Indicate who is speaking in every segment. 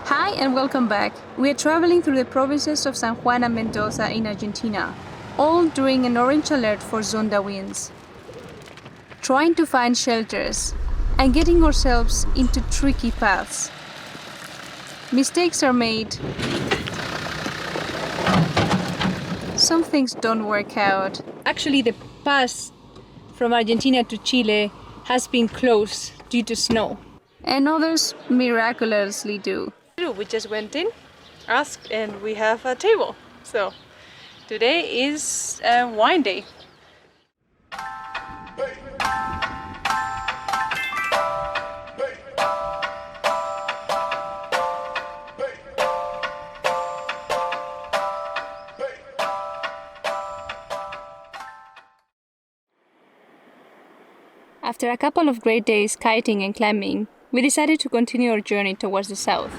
Speaker 1: Hi and welcome back. We are traveling through the provinces of San Juan and Mendoza in Argentina, all during an orange alert for Zonda winds. Trying to find shelters and getting ourselves into tricky paths. Mistakes are made. Some things don't work out. Actually, the pass from Argentina to Chile has been closed due to snow. And others miraculously do.
Speaker 2: We just went in, asked, and we have a table. So today is wine day.
Speaker 1: After a couple of great days kiting and climbing, we decided to continue our journey towards the south.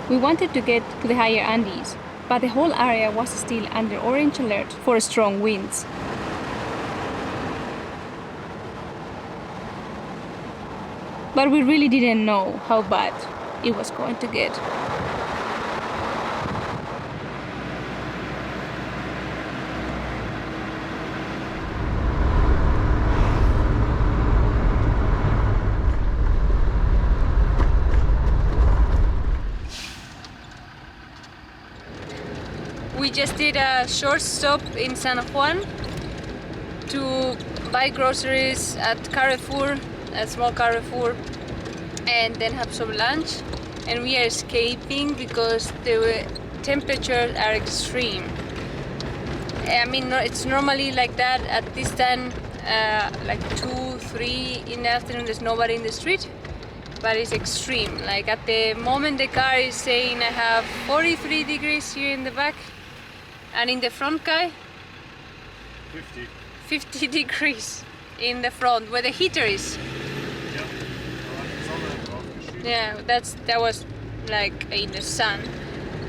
Speaker 1: We wanted to get to the higher Andes, but the whole area was still under orange alert for strong winds. But we really didn't know how bad it was going to get. We just did a short stop in San Juan to buy groceries at Carrefour, a small Carrefour, and then have some lunch. And we are escaping because the temperatures are extreme. I mean, it's normally like that at this time, like 2, 3 in the afternoon, there's nobody in the street. But it's extreme. Like at the moment the car is saying I have 43 degrees here in the back. And in the front, Kai? 50 degrees in the front, where the heater is. Yeah, that was like in the sun.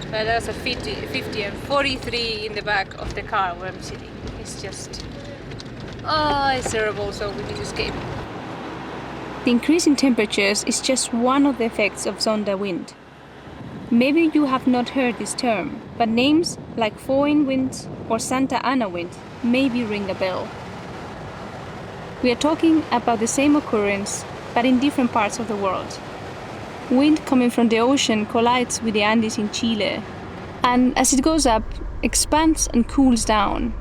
Speaker 1: But that's a 50 and 43 in the back of the car where I'm sitting. It's just, it's terrible, so we need to escape. The increase in temperatures is just one of the effects of Zonda wind. Maybe you have not heard this term, but names like Foehn wind or Santa Ana wind maybe ring a bell. We are talking about the same occurrence, but in different parts of the world. Wind coming from the ocean collides with the Andes in Chile, and as it goes up, expands and cools down.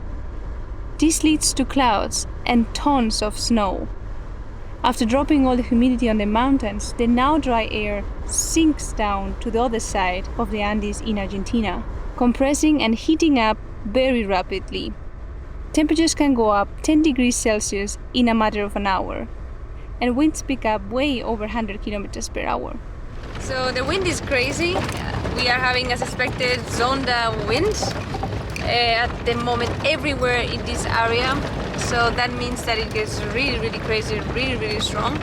Speaker 1: This leads to clouds and tons of snow. After dropping all the humidity on the mountains, the now dry air sinks down to the other side of the Andes in Argentina, compressing and heating up very rapidly. Temperatures can go up 10 degrees Celsius in a matter of an hour, and winds pick up way over 100 kilometers per hour. So the wind is crazy. We are having, as expected, Zonda winds at the moment everywhere in this area. So that means that it gets really, really crazy, really, really strong.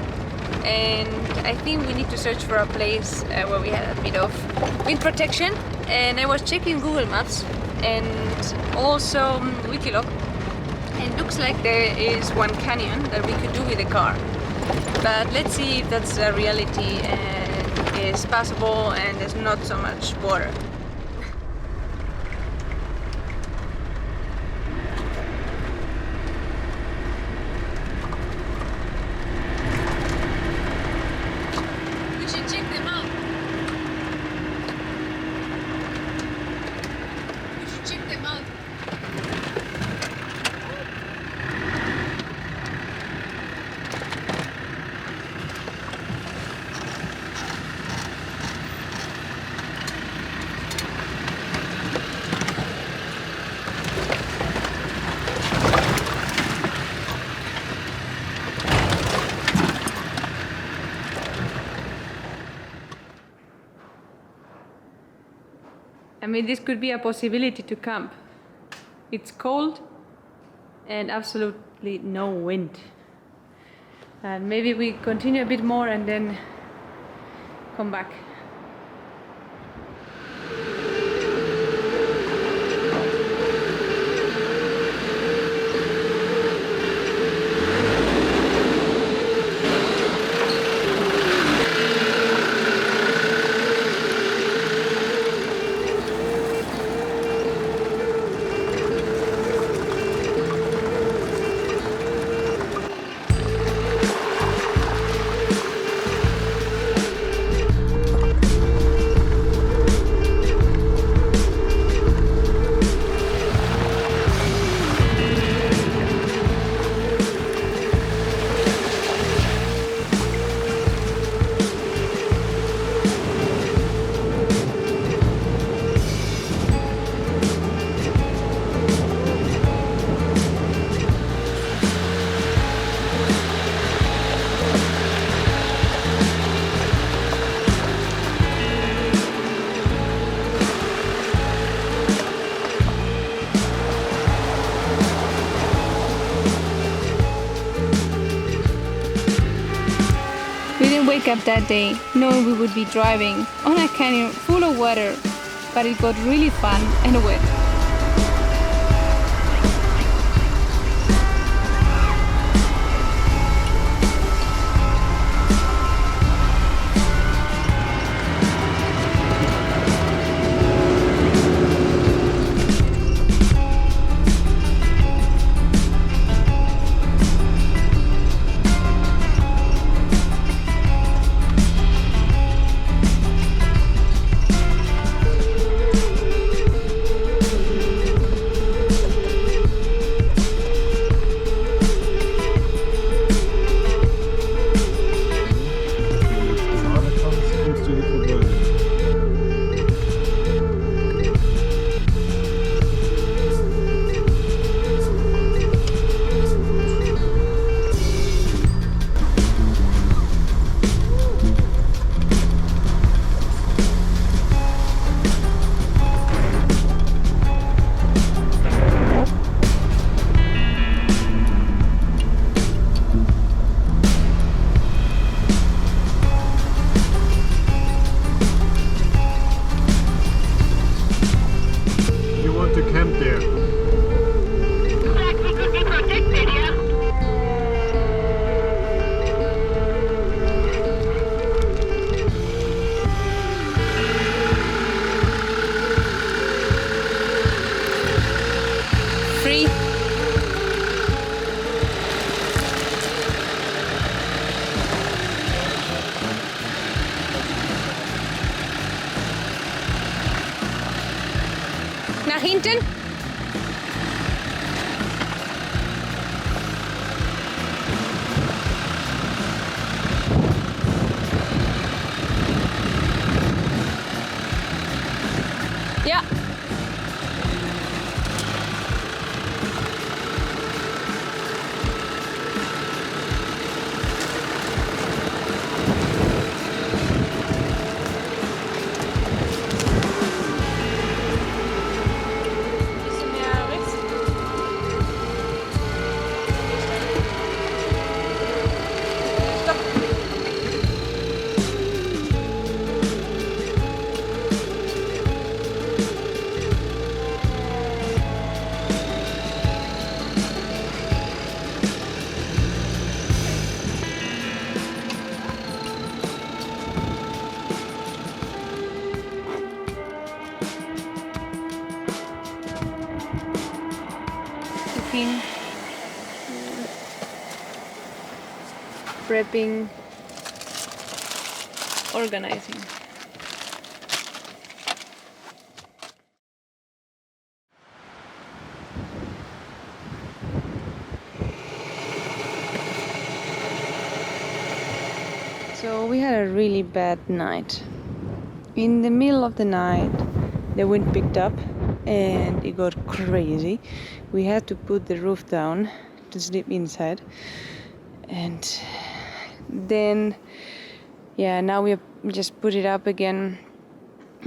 Speaker 1: And I think we need to search for a place where we had a bit of wind protection. And I was checking Google Maps and also Wikiloc. And it looks like there is one canyon that we could do with a car. But let's see if that's a reality and is passable and there's not so much water. I mean, this could be a possibility to camp. It's cold and absolutely no wind. And maybe we continue a bit more and then come back. didn't wake up that day knowing we would be driving on a canyon full of water, but it got really fun and wet. Nach hinten. Ja. Prepping, organizing. So we had a really bad night. In the middle of the night, the wind picked up and it got crazy. We had to put the roof down to sleep inside. And then, yeah, now we have just put it up again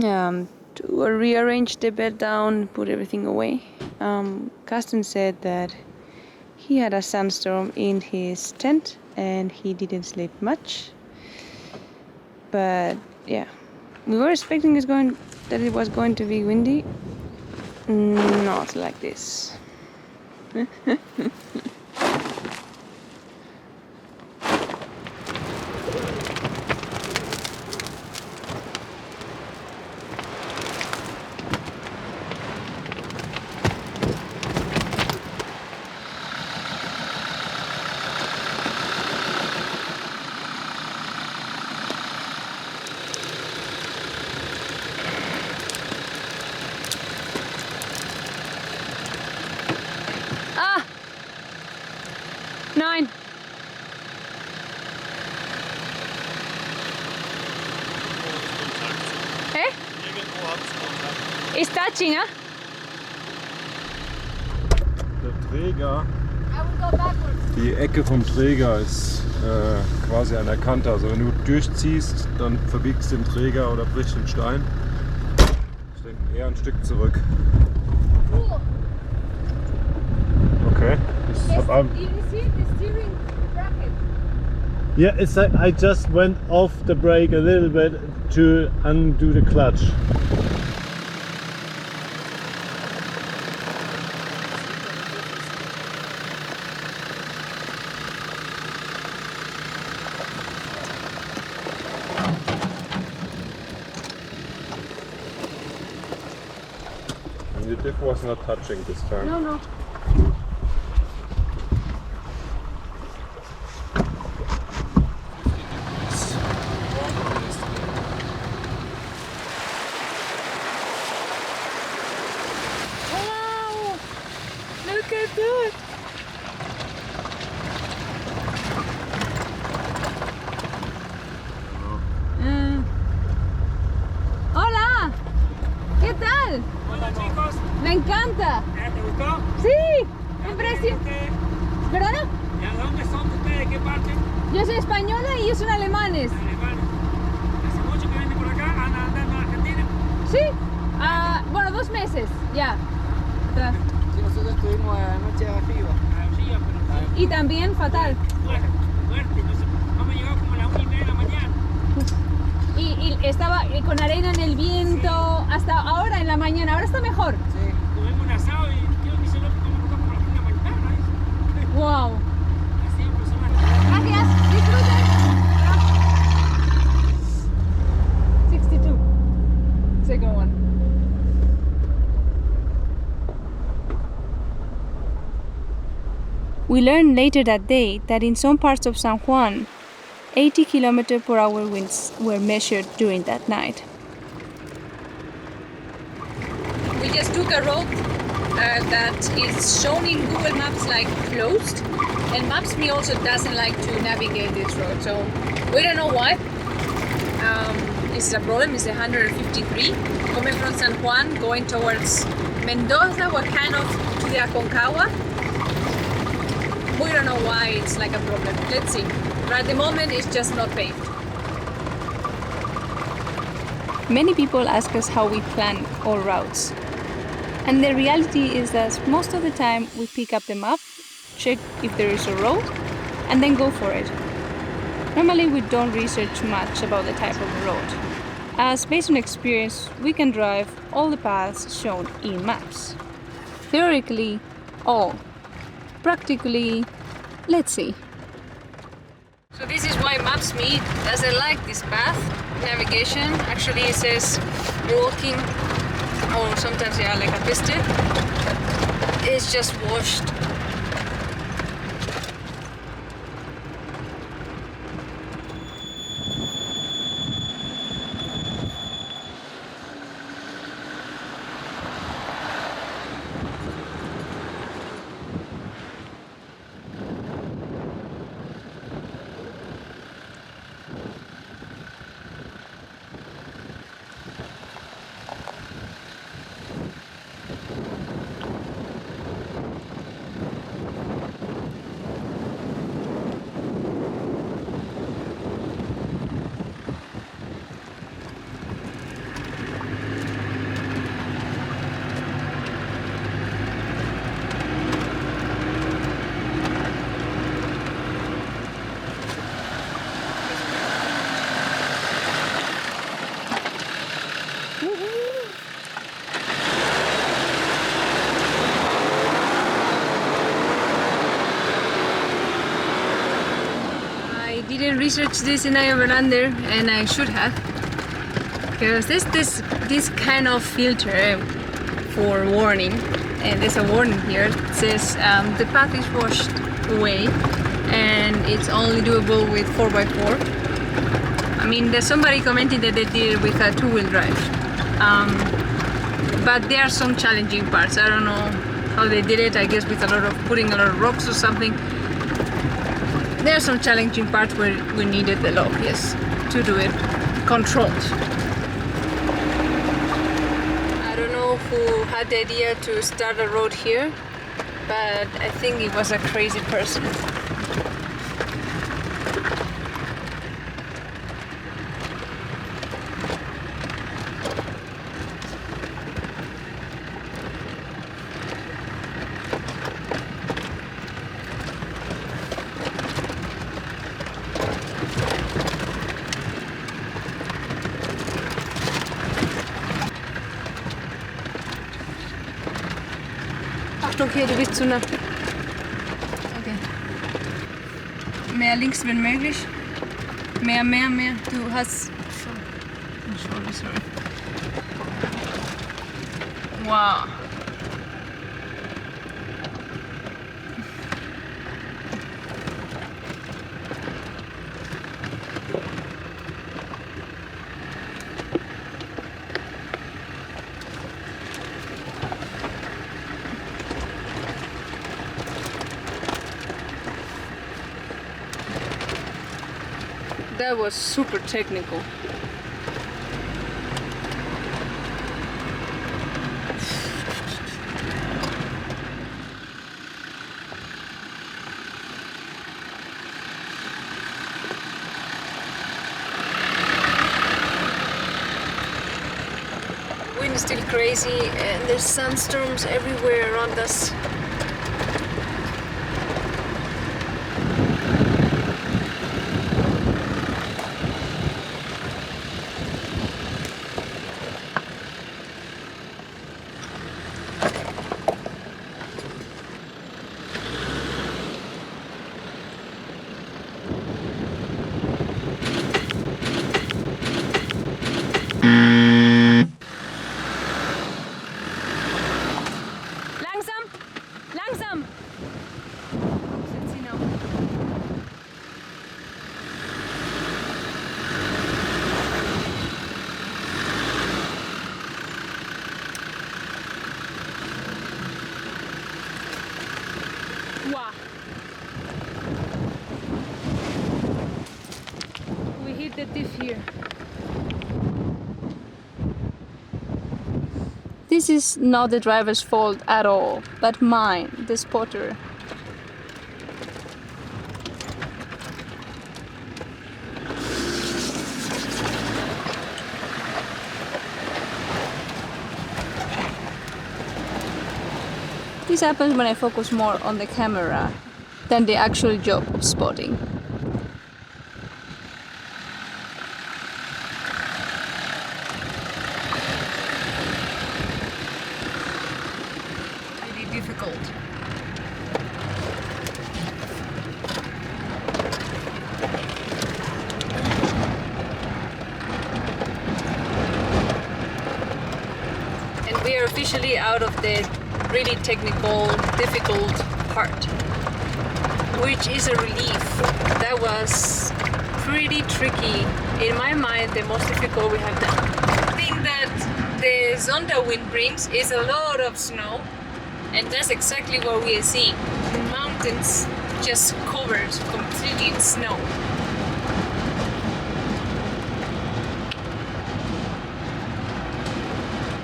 Speaker 1: to rearrange the bed down, put everything away. Carsten said that he had a sandstorm in his tent and he didn't sleep much. But yeah, we were expecting that it was going to be windy. Not like this. Nein. Hä?
Speaker 3: Irgendwo hat es Kontakt.
Speaker 1: Ist touching, ja?
Speaker 3: Der Träger, die Ecke vom Träger ist quasi an der Kante. Also wenn du durchziehst, dann verbiegst du den Träger oder brichst den Stein. Ich denke eher ein Stück zurück. Okay. Ich hab
Speaker 1: Do you see the steering bracket?
Speaker 4: Yeah, it's like I just went off the brake a little bit to undo the clutch.
Speaker 3: And the diff was not touching this time.
Speaker 1: No, no. Wow! Look at that! Hola! ¿Qué tal?
Speaker 5: Hola chicos,
Speaker 1: Me encanta.
Speaker 5: ¿te gustó?
Speaker 1: Sí, impresionante.
Speaker 5: ¿Ustedes?
Speaker 1: ¿Perdona?
Speaker 5: ¿Y a dónde son ustedes? ¿De qué parte?
Speaker 1: Yo soy española y ellos son alemanes.
Speaker 5: Alemanes. ¿Hace mucho que vienen por acá? ¿Andan andando a Argentina?
Speaker 1: Sí. Bueno, 2 meses ya. Atrás.
Speaker 6: Sí, nosotros estuvimos anoche arriba.
Speaker 5: Arriba, pero
Speaker 1: Y también fatal.
Speaker 5: fuerte, fuerte. No me llegó como a las 1:30 de la mañana.
Speaker 1: Y estaba con arena en el viento hasta ahora en la mañana. Ahora está mejor.
Speaker 5: Sí. Comemos un asado y quiero que se lo comemos como a las 1 de la mañana. ¿eh?
Speaker 1: Wow.
Speaker 5: Así impresionante.
Speaker 1: Gracias. Disfruten. 62. Second one. We learned later that day that in some parts of San Juan, 80 km/h winds were measured during that night. We just took a road that is shown in Google Maps like closed, and Maps.me also doesn't like to navigate this road, so we don't know why. It's a problem. It's 153 coming from San Juan going towards Mendoza. We're kind of to the Aconcagua. We don't know why it's like a problem. Let's see. But at the moment, it's just not paved. Many people ask us how we plan our routes. And the reality is that most of the time we pick up the map, check if there is a road, and then go for it. Normally we don't research much about the type of road, as based on experience we can drive all the paths shown in maps. Theoretically, all. Practically, let's see. So this is why Maps.me doesn't like this path navigation. Actually it says walking, or sometimes like a piste. It's just washed. I didn't research this in Overlander, and I should have, because this kind of filter for warning, and there's a warning here. It says the path is washed away, and it's only doable with 4x4. I mean, there's somebody commenting that they did it with a 2-wheel drive, but there are some challenging parts. I don't know how they did it. I guess with putting a lot of rocks or something. There are some challenging parts where we needed the lock, yes, to do it controlled. I don't know who had the idea to start a road here, but I think it was a crazy person.
Speaker 2: Achtung, okay, du bist zu nah. Okay. Mehr links, wenn möglich. Mehr. Du hast... Sorry. Wow. That was super technical. Wind is still crazy and there's sandstorms everywhere around us. Langsam! Sind sie noch? Wow! We hit the diff here. This is not the driver's fault at all, but mine, the spotter. This happens when I focus more on the camera than the actual job of spotting. Difficult. And we are officially out of the really technical, difficult part, which is a relief. That was pretty tricky. In my mind, the most difficult we have done. The thing that the Zonda wind brings is a lot of snow. And that's exactly what we are seeing. The mountains just covered completely in snow.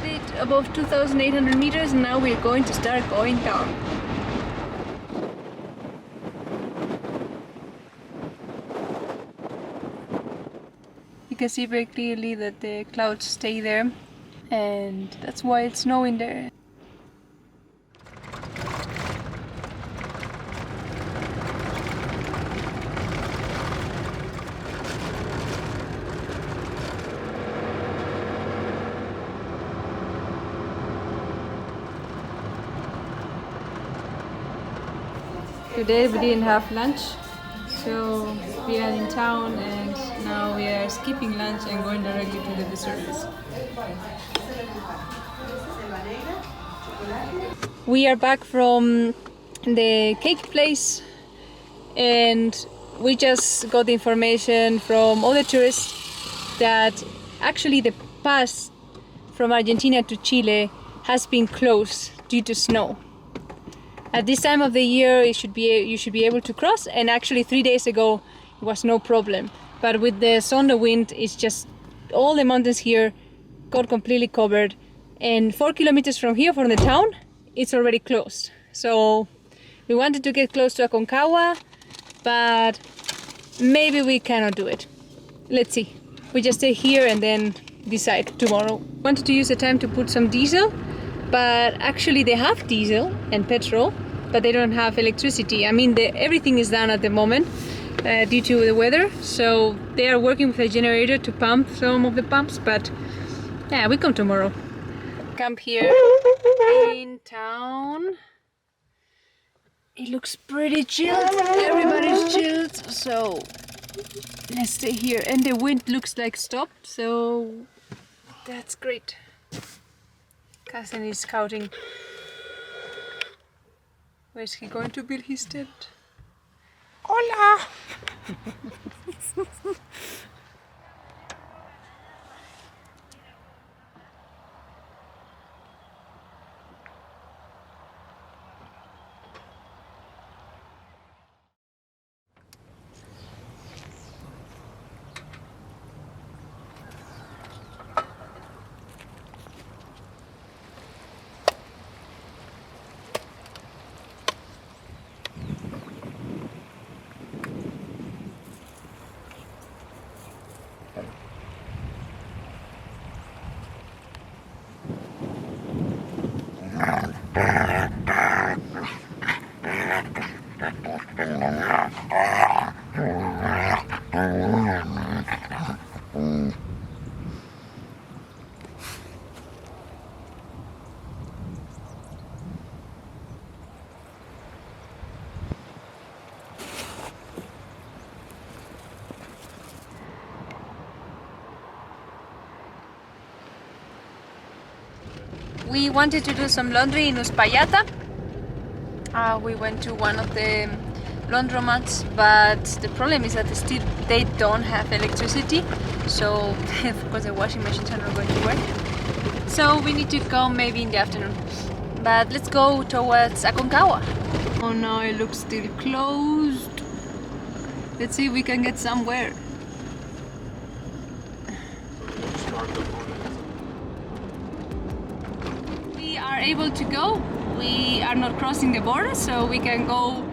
Speaker 2: Did above 2,800 meters, and now we're going to start going down. You can see very clearly that the clouds stay there, and that's why it's snowing there. Today we didn't have lunch, so we are in town and now we are skipping lunch and going directly to the desserts. We are back from the cake place and we just got the information from all the tourists that actually the pass from Argentina to Chile has been closed due to snow. At this time of the year, you should be able to cross, and actually 3 days ago it was no problem. But with the Zonda wind, it's just all the mountains here got completely covered, and 4 kilometers from here, from the town, it's already closed. So we wanted to get close to Aconcagua, but maybe we cannot do it. Let's see. We just stay here and then decide tomorrow. Wanted to use the time to put some diesel. But actually they have diesel and petrol, but they don't have electricity. I mean, everything is down at the moment due to the weather. So they are working with a generator to pump some of the pumps, but yeah, we come tomorrow. Camp here in town. It looks pretty chilled. Everybody's chilled, so let's stay here. And the wind looks like stopped, so that's great. Cousin is scouting. Where's he going to build his tent? Hola!
Speaker 1: We wanted to do some laundry in Uspallata. We went to one of the laundromats, but the problem is that they don't have electricity, so of course the washing machines are not going to work. So we need to go maybe in the afternoon. But let's go towards Aconcagua.
Speaker 2: Oh no, it looks still closed. Let's see if we can get somewhere. We are able to go. We are not crossing the border, so we can go.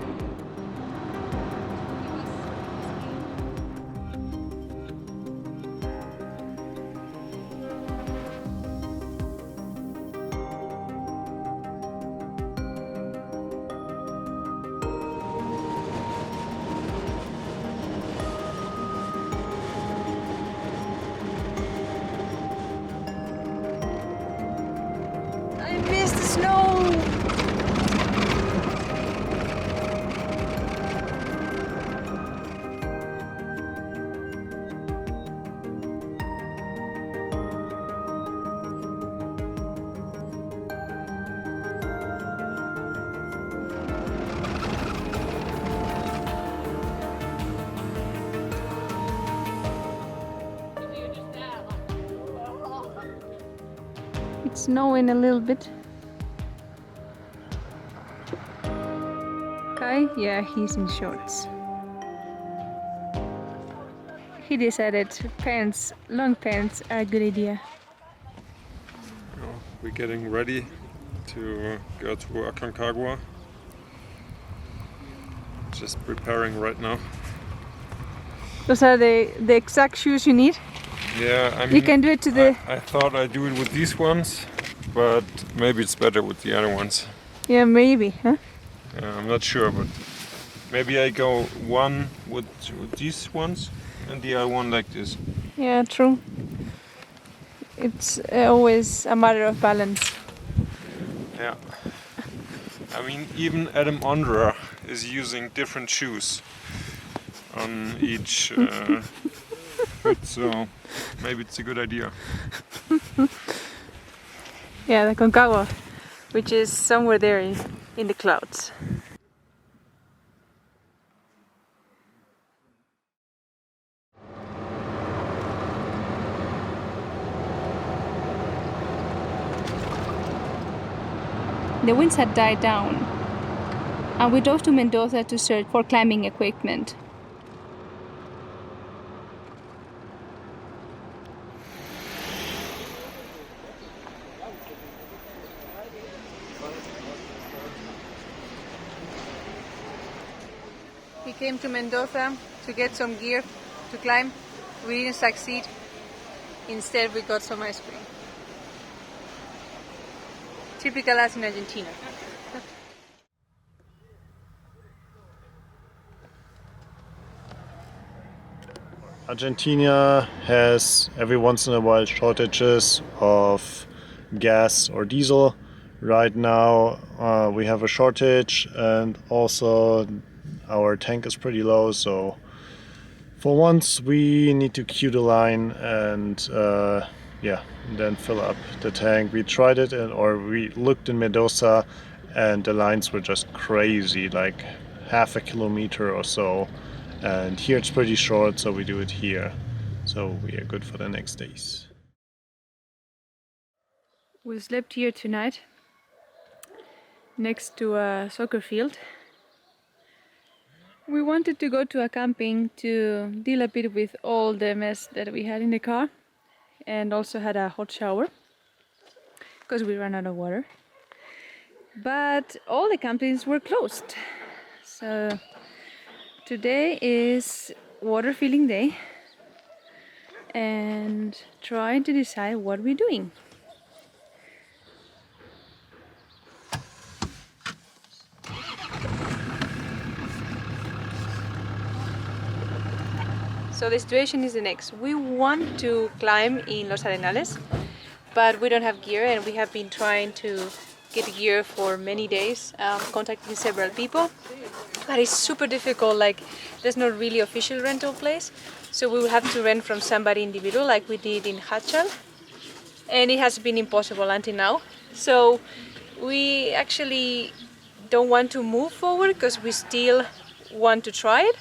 Speaker 1: I missed the snow!
Speaker 2: It's snowing a little bit. Kai, yeah, he's in shorts. He decided pants, long pants are a good idea.
Speaker 3: We're getting ready to go to Aconcagua. Just preparing right now.
Speaker 2: Those are the exact shoes you need.
Speaker 3: Yeah, I mean,
Speaker 2: You can do it to the...
Speaker 3: I thought I'd do it with these ones, but maybe it's better with the other ones.
Speaker 2: Yeah, maybe, huh?
Speaker 3: I'm not sure, but maybe I go one with these ones and the other one like this.
Speaker 2: Yeah, true. It's always a matter of balance.
Speaker 3: Yeah. I mean, even Adam Ondra is using different shoes on each foot, so maybe it's a good idea.
Speaker 2: Yeah, the Aconcagua, which is somewhere there in the clouds. The winds had died down, and we drove to Mendoza to search for climbing equipment.
Speaker 1: We came to Mendoza to get some gear to climb. We didn't succeed. Instead, we got some ice cream. Typical us in Argentina.
Speaker 4: Argentina has every once in a while shortages of gas or diesel, Right now we have a shortage, and also our tank is pretty low, so for once we need to queue the line and then fill up the tank. We tried it we looked in Mendoza, and the lines were just crazy, like half a kilometer or so, and here it's pretty short, so we do it here, so we are good for the next days.
Speaker 2: We slept here tonight next to a soccer field. We wanted to go to a camping to deal a bit with all the mess that we had in the car, and also had a hot shower because we ran out of water. But all the campings were closed. So today is water filling day and trying to decide what we're doing. So the situation is the next. We want to climb in Los Arenales, but we don't have gear, and we have been trying to get gear for many days, contacting several people, but it's super difficult. Like, there's not really official rental place, so we will have to rent from somebody individual like we did in Hachal, and it has been impossible until now. So we actually don't want to move forward because we still want to try it.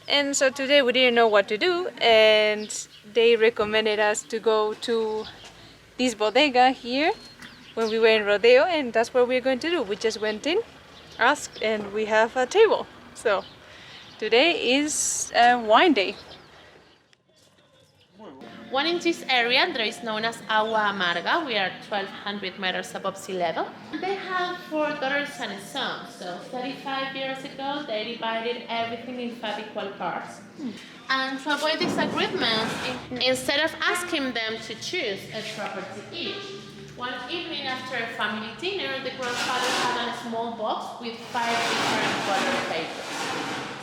Speaker 2: And so today we didn't know what to do, and they recommended us to go to this bodega here when we were in Rodeo, and that's what we're going to do. We just went in, asked, and we have a table. So today is wine day.
Speaker 7: One in this area there is known as Agua Amarga. We are 1,200 meters above sea level. They have 4 daughters and a son. So 35 years ago they divided everything in 5 equal parts. And to avoid disagreements, instead of asking them to choose a property each, one evening after a family dinner, the grandfather had a small box with 5 different color papers.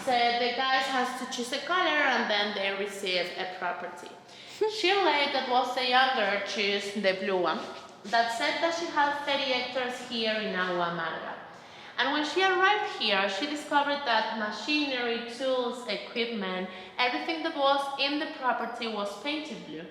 Speaker 7: So the guys has to choose a color, and then they receive a property. Shirley, that was the younger, chose the blue one. That said that she had 30 hectares here in Agua Amarga. And when she arrived here, she discovered that machinery, tools, equipment, everything that was in the property was painted blue.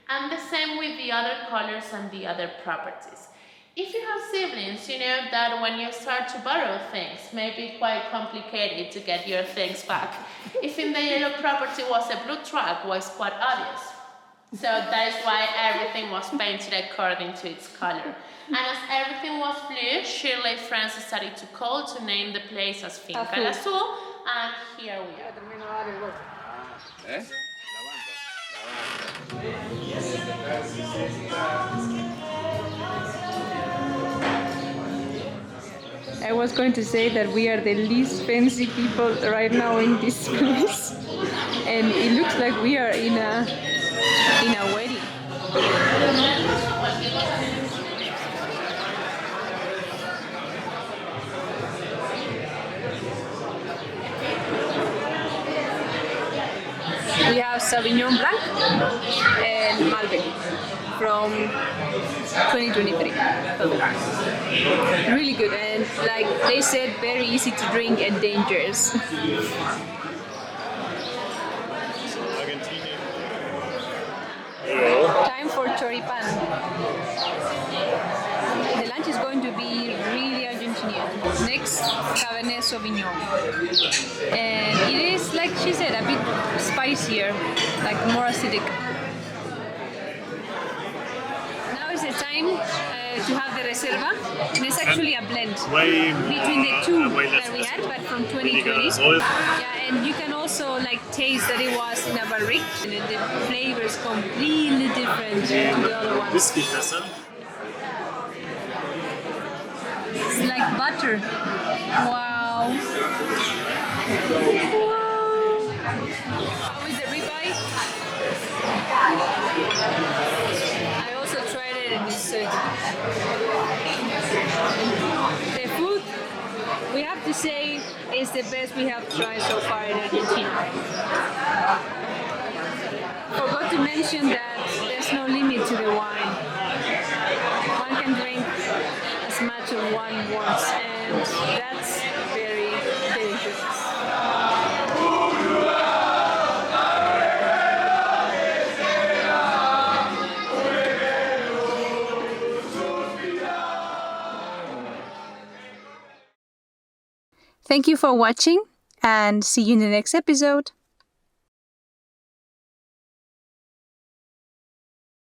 Speaker 7: And the same with the other colors and the other properties. If you have siblings, you know that when you start to borrow things, it may be quite complicated to get your things back. If in the yellow property was a blue truck, was quite obvious. So that is why everything was painted according to its color. And as everything was blue, Shirley's friends started to call to name the place as Finca El Azul, and here we are.
Speaker 2: I was going to say that we are the least fancy people right now in this place, and it looks like we are in a wedding. We have Sauvignon Blanc and Malbec from 2023. Really good, and like they said, very easy to drink and dangerous. Time for choripan. The lunch is going to be really Argentinian. Next, Cabernet Sauvignon. And it is, like she said, a bit spicier, like more acidic. Now is the time to have the Reserva, and it's actually a blend between the two that we had, but from 2020. Yeah, and you can also like taste that it was in a barrique, and the flavor is completely different to the other ones. It's like butter. Wow. How is the ribeye? I also tried it and it's so good. The food, we have to say, is the best we have tried so far in Argentina. Forgot to mention that there's no limit to the wine. One can drink one wants, and that's very dangerous. Thank you for watching, and see you in the next episode.